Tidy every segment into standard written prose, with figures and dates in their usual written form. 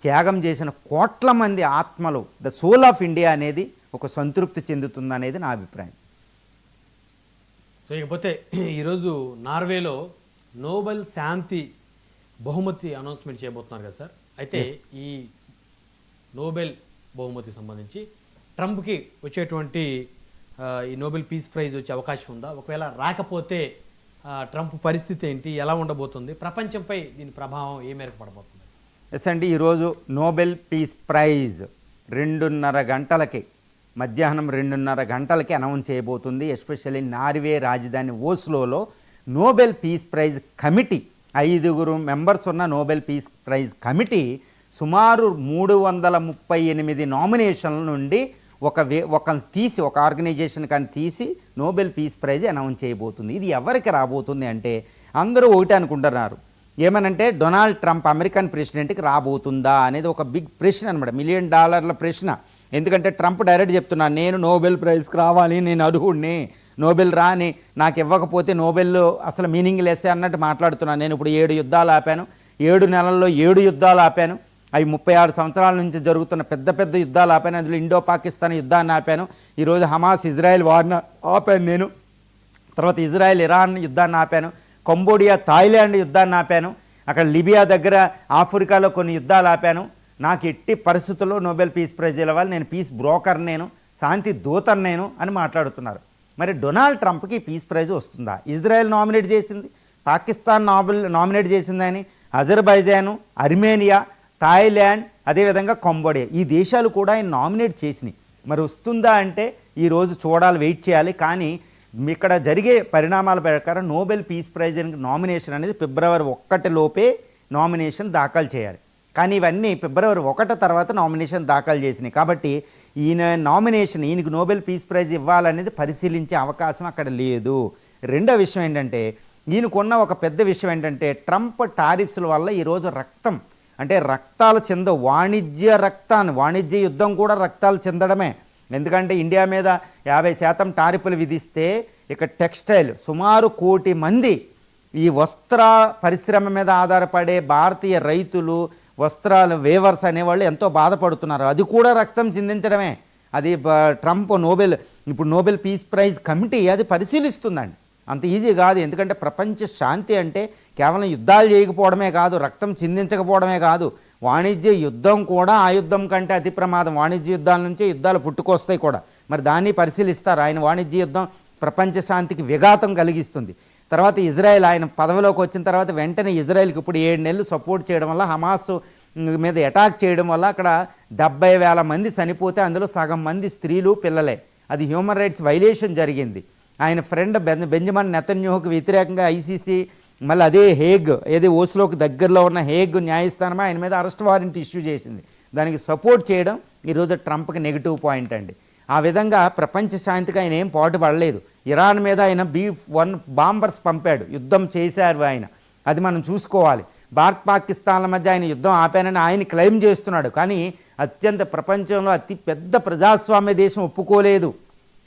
త్యాగం చేసిన కోట్ల మంది ఆత్మలు, ద సోల్ ఆఫ్ ఇండియా అనేది ఒక సంతృప్తి చెందుతుంది అనేది నా అభిప్రాయం. సో ఇకపోతే ఈరోజు నార్వేలో నోబెల్ శాంతి బహుమతి అనౌన్స్మెంట్ చేయబోతున్నారు కదా సార్. అయితే ఈ నోబెల్ బహుమతి సంబంధించి ట్రంప్కి వచ్చేటువంటి ఈ నోబెల్ పీస్ ప్రైజ్ వచ్చే అవకాశం ఉందా? ఒకవేళ రాకపోతే ట్రంప్ పరిస్థితి ఏంటి, ఎలా ఉండబోతుంది, ప్రపంచంపై దీని ప్రభావం ఏ మేరకు పడబోతుంది? ఎస్ అండి, ఈరోజు నోబెల్ పీస్ ప్రైజ్ 2:30 గంటలకి, మధ్యాహ్నం 2:30 గంటలకి అనౌన్స్ చేయబోతుంది. ఎస్పెషల్లీ నార్వే రాజధాని ఓస్లోలో Nobel peace prize committee, 5 members ఉన్న నోబెల్ పీస్ ప్రైజ్ కమిటీ సుమారు 338 నామినేషన్ల నుండి ఒకరిని తీసి, ఒక ఆర్గనైజేషన్ కానీ తీసి నోబెల్ పీస్ ప్రైజ్ అనౌన్స్ చేయబోతుంది. ఇది ఎవరికి రాబోతుంది అంటే అందరూ ఒకటి అనుకుంటున్నారు, ఏమనంటే డొనాల్డ్ ట్రంప్ అమెరికన్ ప్రెసిడెంట్కి రాబోతుందా అనేది ఒక బిగ్ ప్రశ్న అనమాట, $1 మిలియన్ ప్రశ్న. ఎందుకంటే ట్రంప్ డైరెక్ట్ చెప్తున్నాను, నేను నోబెల్ ప్రైజ్కి రావాలి, నేను అర్హుడిని, నోబెల్ రాని నాకు ఇవ్వకపోతే నోబెల్ అసలు మీనింగ్ లెస్ అన్నట్టు మాట్లాడుతున్నాను. నేను ఇప్పుడు 7 యుద్ధాలు ఆపాను, 7 నెలల్లో 7 యుద్ధాలు ఆపాను, అవి 36 సంవత్సరాల నుంచి జరుగుతున్న పెద్ద పెద్ద యుద్ధాలు ఆపాను. అందులో ఇండో పాకిస్తాన్ యుద్ధాన్ని ఆపాను, ఈరోజు హమాస్ ఇజ్రాయెల్ వార్ని ఆపాను నేను, తర్వాత ఇజ్రాయెల్ ఇరాన్ యుద్ధాన్ని ఆపాను, కంబోడియా థాయిలాండ్ యుద్ధాన్ని ఆపాను, అక్కడ లిబియా దగ్గర ఆఫ్రికాలో కొన్ని యుద్ధాలు ఆపాను. నాకు ఎట్టి పరిస్థితుల్లో నోబెల్ పీస్ ప్రైజ్ ఇవ్వాలి, నేను పీస్ బ్రోకర్, నేను శాంతి దూతను నేను అని మాట్లాడుతున్నారు. మరి డొనాల్డ్ ట్రంప్కి పీస్ ప్రైజ్ వస్తుందా? ఇజ్రాయెల్ నామినేట్ చేసింది, పాకిస్తాన్ నామినేట్ చేసిందని, అజర్బైజాను, అర్మేనియా, థాయిలాండ్, అదేవిధంగా కంబోడియా, ఈ దేశాలు కూడా ఆయన నామినేట్ చేసినాయి. మరి వస్తుందా అంటే ఈరోజు చూడాలి, వెయిట్ చేయాలి. కానీ ఇక్కడ జరిగే పరిణామాల ప్రకారం నోబెల్ పీస్ ప్రైజ్ నామినేషన్ అనేది ఫిబ్రవరి 1 లోపే నామినేషన్ దాఖలు చేయాలి. కానీ ఇవన్నీ ఫిబ్రవరి 1 తర్వాత నామినేషన్ దాఖలు చేసినాయి. కాబట్టి ఈయనకు నోబెల్ పీస్ ప్రైజ్ ఇవ్వాలనేది పరిశీలించే అవకాశం అక్కడ లేదు. రెండో విషయం ఏంటంటే, ఈయనకున్న ఒక పెద్ద విషయం ఏంటంటే, ట్రంప్ టారిఫ్స్ల వల్ల ఈరోజు రక్తాలు చెందవు, వాణిజ్య యుద్ధం కూడా రక్తాలు చెందడమే. ఎందుకంటే ఇండియా మీద 50% టారిఫ్లు విధిస్తే ఇక టెక్స్టైల్ సుమారు 1 కోటి మంది ఈ వస్త్ర పరిశ్రమ మీద ఆధారపడే భారతీయ రైతులు, వస్త్రాలు వేవర్స్ అనేవాళ్ళు ఎంతో బాధపడుతున్నారు. అది కూడా రక్తం చిందించడమే. అది ట్రంప్ ఇప్పుడు నోబెల్ పీస్ ప్రైజ్ కమిటీ అది పరిశీలిస్తుందండి. అంత ఈజీ కాదు. ఎందుకంటే ప్రపంచ శాంతి అంటే కేవలం యుద్ధాలు చేయకపోవడమే కాదు, రక్తం చిందించకపోవడమే కాదు, వాణిజ్య యుద్ధం కూడా ఆ యుద్ధం కంటే అతి ప్రమాదం. వాణిజ్య యుద్ధాల నుంచే యుద్ధాలు పుట్టుకొస్తాయి కూడా. మరి దాన్ని పరిశీలిస్తారు. ఆయన వాణిజ్య యుద్ధం ప్రపంచ శాంతికి విఘాతం కలిగిస్తుంది. తర్వాత ఇజ్రాయెల్, ఆయన పదవిలోకి వచ్చిన తర్వాత వెంటనే ఇజ్రాయెల్కి ఇప్పుడు 7 నెలలు సపోర్ట్ చేయడం వల్ల, హమాస్ మీద అటాక్ చేయడం వల్ల అక్కడ 70,000 మంది చనిపోతే అందులో సగం మంది స్త్రీలు, పిల్లలే. అది హ్యూమన్ రైట్స్ వైలేషన్ జరిగింది. ఆయన ఫ్రెండ్ బెంజమిన్ నెతన్యాహుకు వ్యతిరేకంగా ఐసీసీ, మళ్ళీ అదే హేగ్, ఓస్లోకి దగ్గరలో ఉన్న హేగ్ న్యాయస్థానమే ఆయన మీద అరెస్ట్ వారెంట్ ఇష్యూ చేసింది. దానికి సపోర్ట్ చేయడం ఈరోజు ట్రంప్కి నెగిటివ్ పాయింట్ అండి. ఆ విధంగా ప్రపంచ శాంతికి ఆయన ఏం పాటుపడలేదు. ఇరాన్ మీద ఆయన B-1 బాంబర్స్ పంపాడు, యుద్ధం చేశారు ఆయన, అది మనం చూసుకోవాలి. భారత్ పాకిస్తాన్ల మధ్య ఆయన యుద్ధం ఆపానని ఆయన క్లెయిమ్ చేస్తున్నాడు. కానీ అత్యంత ప్రపంచంలో అతి పెద్ద ప్రజాస్వామ్య దేశం ఒప్పుకోలేదు.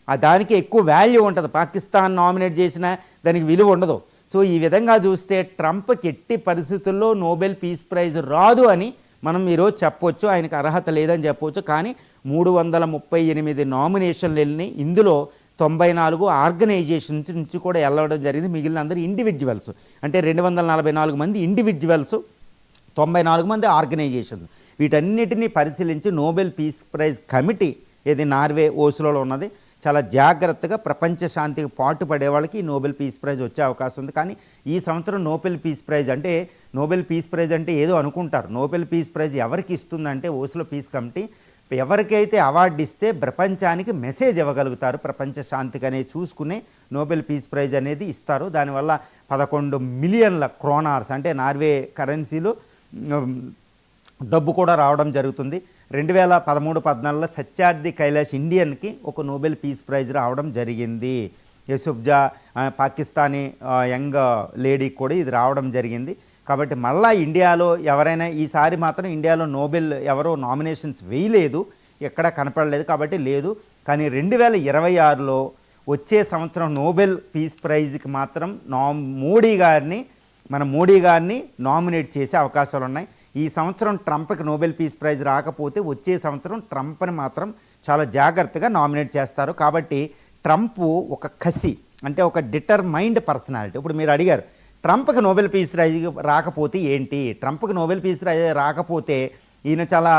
దానికి ఎక్కువ వాల్యూ ఉంటుంది. పాకిస్తాన్ నామినేట్ చేసినా దానికి విలువ ఉండదు. సో ఈ విధంగా చూస్తే ట్రంప్కి ఎట్టి పరిస్థితుల్లో నోబెల్ పీస్ ప్రైజ్ రాదు అని మనం ఈరోజు చెప్పవచ్చు. ఆయనకు అర్హత లేదని చెప్పవచ్చు. కానీ 338 నామినేషన్లు వెళ్ళినాయి. ఇందులో 94 ఆర్గనైజేషన్స్ నుంచి కూడా వెళ్ళడం జరిగింది. మిగిలిన అందరూ ఇండివిజువల్స్, అంటే 244 మంది ఇండివిజువల్స్, 94 మంది ఆర్గనైజేషన్స్. వీటన్నిటినీ పరిశీలించి Nobel peace prize committee Norway ఓస్లోలో ఉన్నది చాలా జాగ్రత్తగా ప్రపంచ శాంతికి పాటుపడే వాళ్ళకి ఈ నోబెల్ పీస్ ప్రైజ్ వచ్చే అవకాశం ఉంది. కానీ ఈ సంవత్సరం నోబెల్ పీస్ ప్రైజ్ అంటే ఏదో అనుకుంటారు. నోబెల్ పీస్ ప్రైజ్ ఎవరికి ఇస్తుందంటే ఓస్లో పీస్ కమిటీ ఎవరికైతే అవార్డు ఇస్తే ప్రపంచానికి మెసేజ్ ఇవ్వగలుగుతారు, ప్రపంచ శాంతికి అనేది చూసుకునే నోబెల్ పీస్ ప్రైజ్ అనేది ఇస్తారు. దానివల్ల 11 మిలియన్ల క్రోనార్స్, అంటే నార్వే కరెన్సీలో డబ్బు కూడా రావడం జరుగుతుంది. 2013-14లో సత్యార్థి కైలాష్ ఇండియన్కి ఒక నోబెల్ పీస్ ప్రైజ్ రావడం జరిగింది. యూసుఫ్జా పాకిస్తానీ యంగ్ లేడీకి కూడా ఇది రావడం జరిగింది. కాబట్టి మళ్ళీ ఇండియాలో ఎవరైనా ఈసారి మాత్రం ఇండియాలో నోబెల్ ఎవరో నామినేషన్స్ వేయలేదు, ఎక్కడా కనపడలేదు, కాబట్టి లేదు. కానీ 2026లో వచ్చే సంవత్సరం నోబెల్ పీస్ ప్రైజ్కి మాత్రం మోడీ గారిని నామినేట్ చేసే అవకాశాలు ఉన్నాయి. ఈ సంవత్సరం ట్రంప్కి నోబెల్ పీస్ ప్రైజ్ రాకపోతే వచ్చే సంవత్సరం ట్రంప్ని మాత్రం చాలా జాగ్రత్తగా నామినేట్ చేస్తారు. కాబట్టి ట్రంప్ ఒక కసి, అంటే ఒక డిటర్మైండ్ పర్సనాలిటీ. ఇప్పుడు మీరు అడిగారు ట్రంప్కి నోబెల్ పీస్ ప్రైజ్ రాకపోతే ఏంటి, ట్రంప్కి నోబెల్ పీస్ ప్రైజ్ రాకపోతే ఈయన చాలా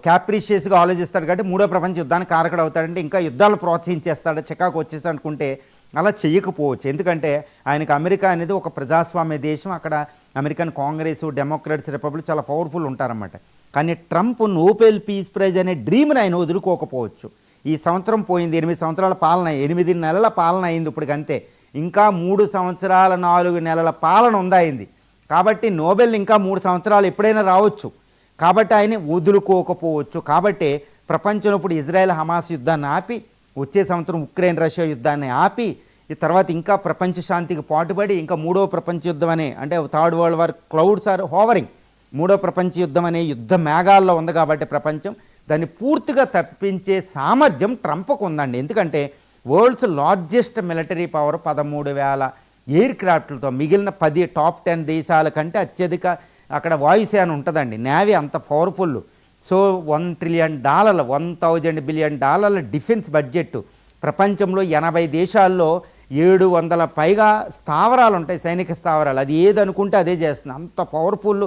క్యాప్రిషియస్గా ఆలోచిస్తాడు కాబట్టి మూడో ప్రపంచ యుద్ధానికి కారకుడు అవుతాడంటే ఇంకా యుద్ధాలను ప్రోత్సహించేస్తాడు, చికాకు వచ్చేసి అనుకుంటే అలా చేయకపోవచ్చు. ఎందుకంటే ఆయనకు అమెరికా అనేది ఒక ప్రజాస్వామ్య దేశం, అక్కడ అమెరికన్ కాంగ్రెస్, డెమోక్రాట్స్, రిపబ్లిక్ చాలా పవర్ఫుల్ ఉంటారన్నమాట. కానీ ట్రంప్ నోబెల్ పీస్ ప్రైజ్ అనే డ్రీమ్ని ఆయన వదులుకోకపోవచ్చు. ఈ సంవత్సరం పోయింది, 8 సంవత్సరాల పాలన, 8 నెలల పాలన అయింది ఇప్పటికి అంతే. ఇంకా 3 సంవత్సరాల 4 నెలల పాలన ఉందాయింది. కాబట్టి నోబెల్ ఇంకా 3 సంవత్సరాలు ఎప్పుడైనా రావచ్చు. కాబట్టి ఆయన వదులుకోకపోవచ్చు. కాబట్టి ప్రపంచంలో ఇప్పుడు ఇజ్రాయెల్ హమాస్ యుద్ధాన్ని ఆపి, వచ్చే సంవత్సరం ఉక్రెయిన్ రష్యా యుద్ధాన్ని ఆపి, ఈ తర్వాత ఇంకా ప్రపంచ శాంతికి పాటుపడి ఇంకా మూడవ ప్రపంచ యుద్ధం అనే, అంటే third world war clouds are hovering, మూడో ప్రపంచ యుద్ధం అనే యుద్ధ మేఘాల్లో ఉంది. కాబట్టి ప్రపంచం దాన్ని పూర్తిగా తప్పించే సామర్థ్యం ట్రంప్కు ఉందండి. ఎందుకంటే వరల్డ్స్ లార్జెస్ట్ మిలిటరీ పవర్ 13,000 ఎయిర్ క్రాఫ్ట్లతో మిగిలిన 10 టాప్ 10 దేశాల కంటే అత్యధిక అక్కడ వాయుసేన ఉంటుందండి. నేవీ అంత powerful. So $1 trillion, $1,000 billion defence budget. ప్రపంచంలో 80 దేశాల్లో 700 పైగా స్థావరాలు ఉంటాయి, సైనిక స్థావరాలు. అది ఏదనుకుంటే అదే చేస్తుంది, అంత పవర్ఫుల్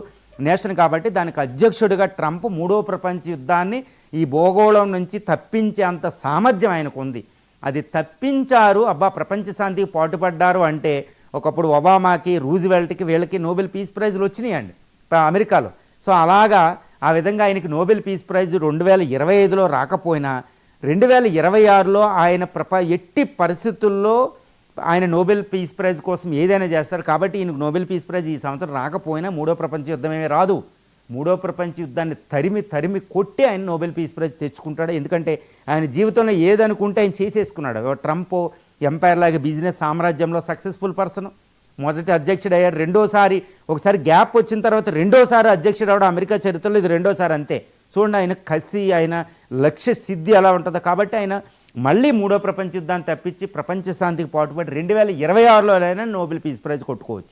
నేషన్. కాబట్టి దానికి అధ్యక్షుడిగా ట్రంప్ మూడో ప్రపంచ యుద్ధాన్ని ఈ భూగోళం నుంచి తప్పించే అంత సామర్థ్యం ఆయనకు ఉంది. అది తప్పించారు, అబ్బా ప్రపంచ శాంతికి పాటుపడ్డారు అంటే ఒకప్పుడు ఒబామాకి, రూజ్వెల్ట్కి, వీళ్ళకి నోబెల్ పీస్ ప్రైజ్లు వచ్చినాయండి అమెరికాలో. సో అలాగా ఆ విధంగా ఆయనకి నోబెల్ పీస్ ప్రైజ్ 2025లో రాకపోయినా 2026లో ఆయన ఎట్టి పరిస్థితుల్లో ఆయన నోబెల్ పీస్ ప్రైజ్ కోసం ఏదైనా చేస్తారు. కాబట్టి ఈయనకు నోబెల్ పీస్ ప్రైజ్ ఈ సంవత్సరం రాకపోయినా మూడో ప్రపంచ యుద్ధం ఏమీ రాదు. మూడో ప్రపంచ యుద్ధాన్ని తరిమి కొట్టి ఆయన నోబెల్ పీస్ ప్రైజ్ తెచ్చుకుంటాడు. ఎందుకంటే ఆయన జీవితంలో ఏదనుకుంటే ఆయన చేసేసుకున్నాడు. ట్రంప్ ఎంపైర్ లాగా బిజినెస్ సామ్రాజ్యంలో సక్సెస్ఫుల్ పర్సన్, మొదటి అధ్యక్షుడు అయ్యాడు. ఒకసారి గ్యాప్ వచ్చిన తర్వాత రెండోసారి అధ్యక్షుడు అవడం అమెరికా చరిత్రలో ఇది రెండోసారి అంతే. చూడండి ఆయన కసి, ఆయన లక్ష్య సిద్ధి ఎలా ఉంటుందో. కాబట్టి ఆయన మళ్ళీ మూడో ప్రపంచ యుద్ధాన్ని తప్పించి ప్రపంచ శాంతికి పాటుపడి 2026లో అయినా నోబెల్ పీస్ ప్రైజ్ కొట్టుకోవచ్చు.